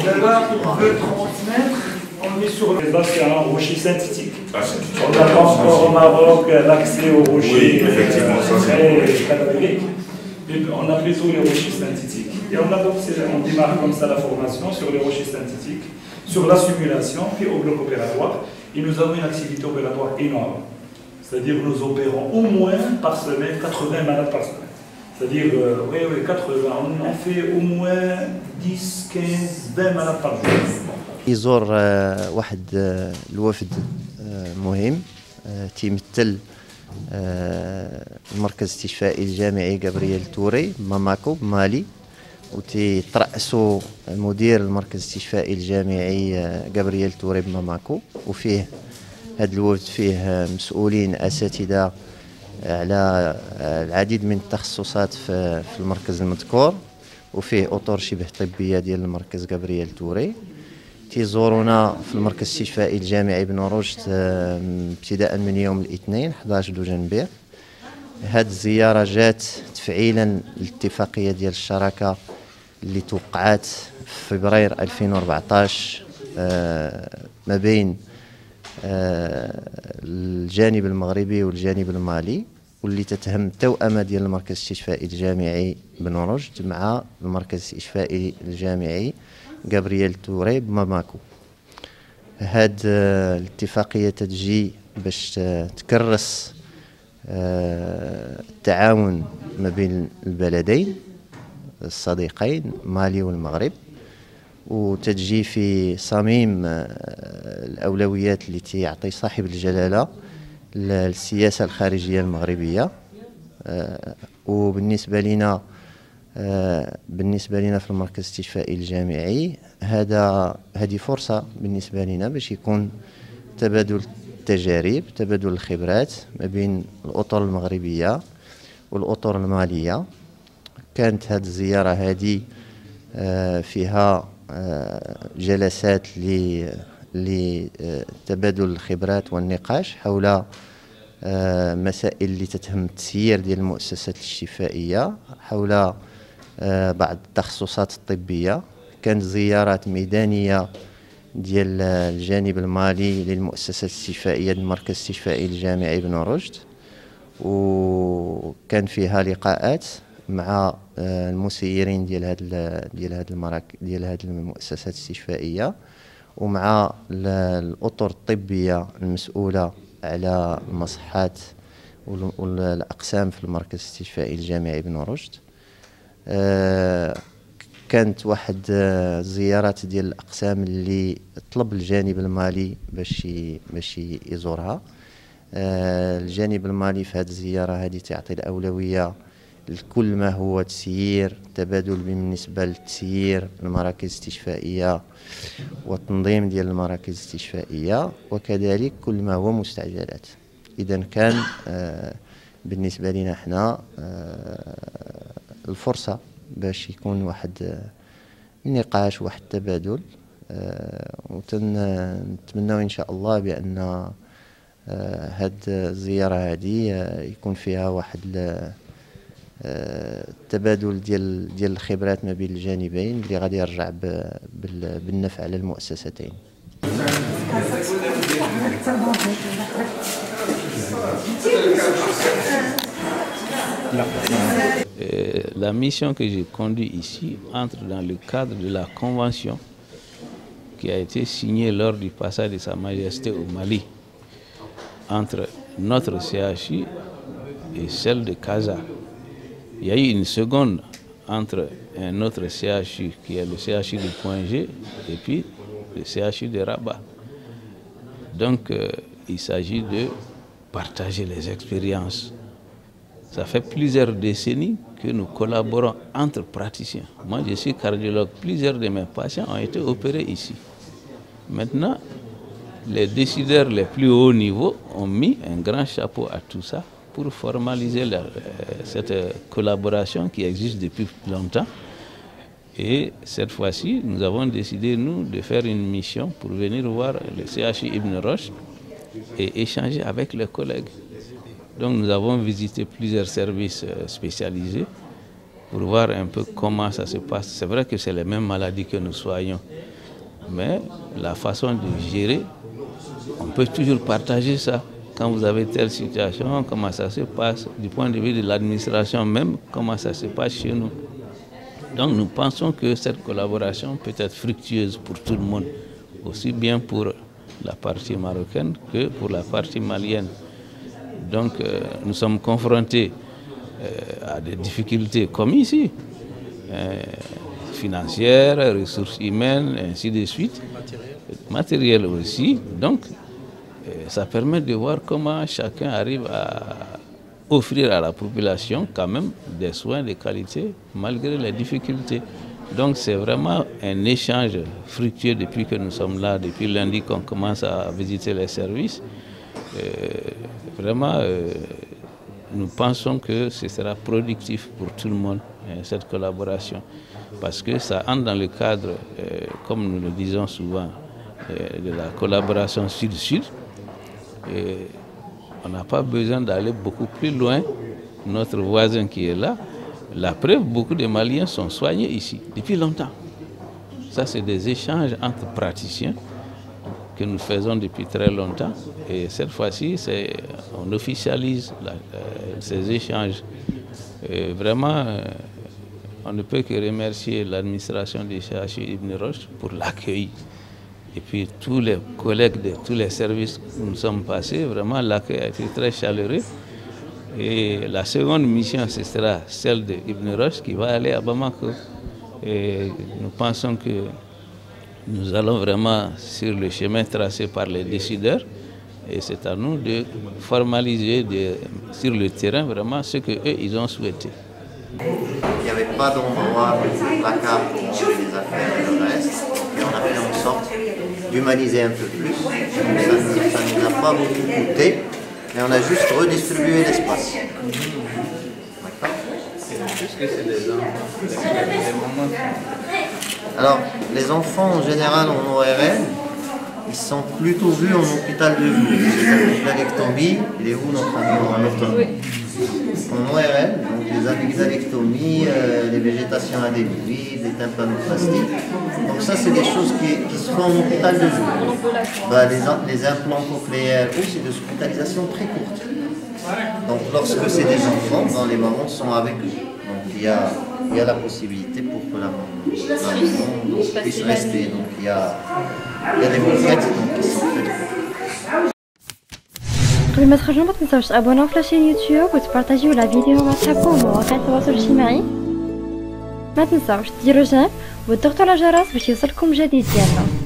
Là-bas, on veut transmettre, on est sur le... Là, c'est un rocher synthétique. On a pas encore au Maroc l'accès aux rochers très caloriques. On a plutôt les rochers synthétiques. Et on démarre comme ça la formation sur les rochers synthétiques, sur la simulation, puis au bloc opératoire. Et nous avons une activité opératoire énorme. C'est-à-dire nous opérons au moins par semaine 80 malades par semaine. C'est-à-dire, oui, 80, on fait au moins 10, 15, 20 malades par jour. يزور واحد الوفد مهم تيمثل المركز الاستشفائي الجامعي جابرييل توري بماماكو بمالي، وتيترأسوا مدير المركز الاستشفائي الجامعي جابرييل توري بماماكو، وفيه هذا الوفد فيه مسؤولين أساتذة على العديد من التخصصات في المركز المذكور، وفيه أطر شبه طبية ديال المركز جابرييل توري. تيزورونا في المركز الاستشفائي الجامعي بن رشد ابتداء من يوم الاثنين 11 دجنبير. هذه الزيارة جات تفعيلا للاتفاقية ديال الشراكة اللي توقعات في فبراير 2014 ما بين الجانب المغربي والجانب المالي، واللي تتهم التوأمة ديال المركز الاستشفائي الجامعي بن رشد مع المركز الاستشفائي الجامعي جابرييل توري بماماكو. هاد الاتفاقية تجي باش تكرس التعاون ما بين البلدين الصديقين مالي والمغرب، وتجي في صميم الأولويات اللي تيعطي صاحب الجلالة للسياسة الخارجية المغربية. وبالنسبة لنا في المركز الاستشفائي الجامعي هذه فرصة بالنسبة لنا باش يكون تبادل التجارب، تبادل الخبرات ما بين الأطر المغربية والأطر المالية. كانت هذه الزيارة هذه فيها جلسات لتبادل الخبرات والنقاش حول مسائل اللي تتهم التسيير ديال المؤسسات الشفائية، حول بعض التخصصات الطبية. كانت زيارات ميدانية ديال الجانب المالي للمؤسسات الاستشفائية المركز الاستشفائي الجامعي بن رشد، وكان فيها لقاءات مع المسيرين ديال هاد المؤسسات الاستشفائية، ومع الأطر الطبية المسؤولة على المصحات والأقسام في المركز الاستشفائي الجامعي بن رشد. كانت واحد زيارات ديال الأقسام اللي طلب الجانب المالي باش يزورها. الجانب المالي في هذه الزيارة هذه تعطي الأولوية لكل ما هو تسيير تبادل بالنسبة لتسيير المراكز الاستشفائية والتنظيم ديال المراكز الاستشفائية، وكذلك كل ما هو مستعجلات. إذا كان بالنسبة لنا احنا الفرصة باش يكون واحد النقاش واحد التبادل، ونتمنى إن شاء الله بأن هاد الزيارة هذه يكون فيها واحد التبادل ديال الخبرات ما بين الجانبين اللي غادي يرجع بالنفع على المؤسستين. La mission que j'ai conduite ici entre dans le cadre de la convention qui a été signée lors du passage de Sa Majesté au Mali entre notre CHU et celle de Casa. Il y a eu une seconde entre un autre CHU qui est le CHU du Point G et puis le CHU de Rabat. Donc il s'agit de partager les expériences. Ça fait plusieurs décennies que nous collaborons entre praticiens. Moi, je suis cardiologue. Plusieurs de mes patients ont été opérés ici. Maintenant, les décideurs les plus hauts niveaux ont mis un grand chapeau à tout ça pour formaliser cette collaboration qui existe depuis longtemps. Et cette fois-ci, nous avons décidé, nous, de faire une mission pour venir voir le CHU Ibn Rushd et échanger avec les collègues. Donc nous avons visité plusieurs services spécialisés pour voir un peu comment ça se passe. C'est vrai que c'est les mêmes maladies que nous soignons, mais la façon de gérer, on peut toujours partager ça. Quand vous avez telle situation, comment ça se passe, du point de vue de l'administration même, comment ça se passe chez nous. Donc nous pensons que cette collaboration peut être fructueuse pour tout le monde, aussi bien pour la partie marocaine que pour la partie malienne. Donc nous sommes confrontés à des difficultés comme ici, financières, ressources humaines, ainsi de suite, matériel aussi. Donc ça permet de voir comment chacun arrive à offrir à la population quand même des soins de qualité malgré les difficultés. Donc c'est vraiment un échange fructueux depuis que nous sommes là, depuis lundi qu'on commence à visiter les services. Vraiment, nous pensons que ce sera productif pour tout le monde, cette collaboration, parce que ça entre dans le cadre, comme nous le disons souvent, de la collaboration sud-sud. On n'a pas besoin d'aller beaucoup plus loin. Notre voisin qui est là, la preuve, beaucoup de Maliens sont soignés ici depuis longtemps. Ça, c'est des échanges entre praticiens que nous faisons depuis très longtemps. Et cette fois-ci, on officialise ces échanges. Et vraiment, on ne peut que remercier l'administration du CHU Ibn Roch pour l'accueil. Et puis tous les collègues de tous les services où nous sommes passés, vraiment l'accueil a été très chaleureux. Et la seconde mission, ce sera celle de Ibn Roch qui va aller à Bamako. Et nous pensons que nous allons vraiment sur le chemin tracé par les décideurs. Et c'est à nous de formaliser sur le terrain vraiment ce qu'eux, ils ont souhaité. Il n'y avait pas d'endroit placard pour ranger les affaires et le reste. Et on a fait en sorte d'humaniser un peu plus. Ça ne nous a pas beaucoup coûté, mais on a juste redistribué l'espace. Alors, les enfants en général en ORL, ils sont plutôt vus en hôpital de jour. Les amygdalectomies, il est où notre ami en anatomy? En ORL, donc les amygdalectomies, les végétations adénoïdes, les tympanoplasties. Donc ça, c'est des choses qui se font en hôpital de jour. Les implants cochléaires, c'est des hospitalisations très courtes. Donc lorsque c'est des enfants, les mamans sont avec eux. Donc il y a la possibilité pour que la maman puisse rester. Donc il y a des moquettes qui sont faites. قبل ما تخرجوا ما تنساوش تابوناو في لاشين يوتيوب وتبارطاجيو لا فيديو مع صحابكم ومواقع التواصل الاجتماعي. ما تنساوش ديروا جيم وتضغطوا على الجرس باش يوصلكم جديد ديالنا.